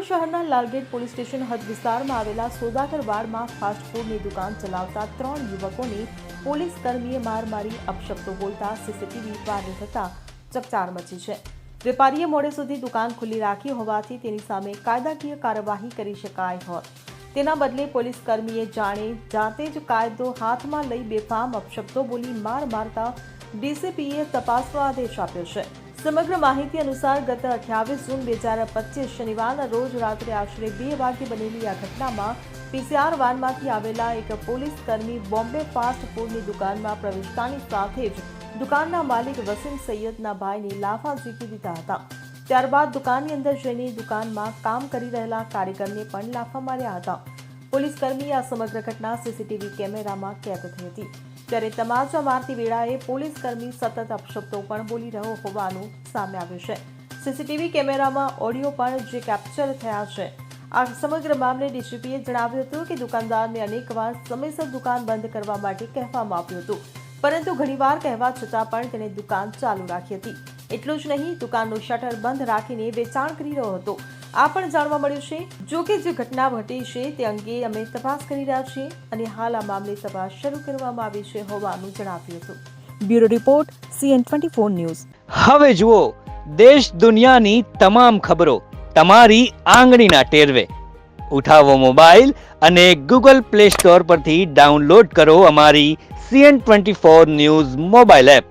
રાપર શહેરના Lalgate police station હદ વિસ્તારમાં આવેલા સોદાગર વાડમાં ફાસ્ટ ફૂડની દુકાન ચલાવતા 3 યુવકોને પોલીસ કર્મીએ માર મારી અપશબ્દો બોલતા સીસીટીવી વાયરલ થતા ચકચાર મચી છે. વેપારીએ મોડે સુધી દુકાન ખુલ્લી રાખી હોવાથી તેની સામે કાયદાકીય કાર્યવાહી કરી શકાય હોત, તેના બદલે પોલીસ કર્મીએ જાતે જ કાયદો હાથમાં લઈ બેફામ અપશબ્દો બોલી માર મારતા ડીસીપીએ તપાસનો આદેશ આપ્યો છે. સમગ્ર માહિતી અનુસાર ગત 28 જૂન 2025 શનિવારના રોજ રાત્રે આશરે 2 વાગે બનેલી આ ઘટનામાં પીસીઆર વાનમાંથી આવેલા એક પોલીસ કર્મી બોમ્બે ફાસ્ટ ફૂડની દુકાનમાં પ્રવેશતાની સાથે જ દુકાનના માલિક વસીમ સૈયદના ભાઈને લાફા ઝીકી દીધા હતા. ત્યારબાદ દુકાનની અંદર જઈને દુકાનમાં કામ કરી રહેલા કારીગરને પણ લાફા માર્યા હતા. પોલીસ કર્મી આ સમગ્ર ઘટના સીસીટીવી કેમેરામાં કેદ થઈ હતી. ત્યારે તમાચા મારતી વેળાએ પોલીસ કર્મી સતત અપશબ્દો પણ બોલી રહ્યો હોવાનું સામે આવ્યું છે. સીસીટીવી કેમેરામાં ઓડિયો પણ જે કેપ્ચર થયા છે. આ સમગ્ર મામલે ડીસીપીએ જણાવ્યું હતું કે દુકાનદારને અનેકવાર સમયસર દુકાન બંધ કરવા માટે કહેવામાં આવ્યું હતું, પરંતુ ઘણીવાર કહેવા છતાં પણ તેણે દુકાન ચાલુ રાખી હતી. એટલું જ નહીં, દુકાનનું શટર બંધ રાખીને વેચાણ કરી રહ્યો હતો. આ પણ જાણવા મળ્યું છે. જો કે જે ઘટના ઘટી છે તે અંગે અમે તપાસ કરી રહ્યા છીએ અને હાલ આ મામલે તપાસ શરૂ કરવામાં આવી છે હોવાનું જણાવ્યું હતું. Bureau report CN24 news. હવે જુઓ દેશ દુનિયાની તમામ ખબરો તમારી આંગળીના ટેરવે. ઉઠાવો મોબાઈલ અને Google Play Store પરથી ડાઉનલોડ કરો અમારી CN24 ન્યૂઝ મોબાઈલ એપ.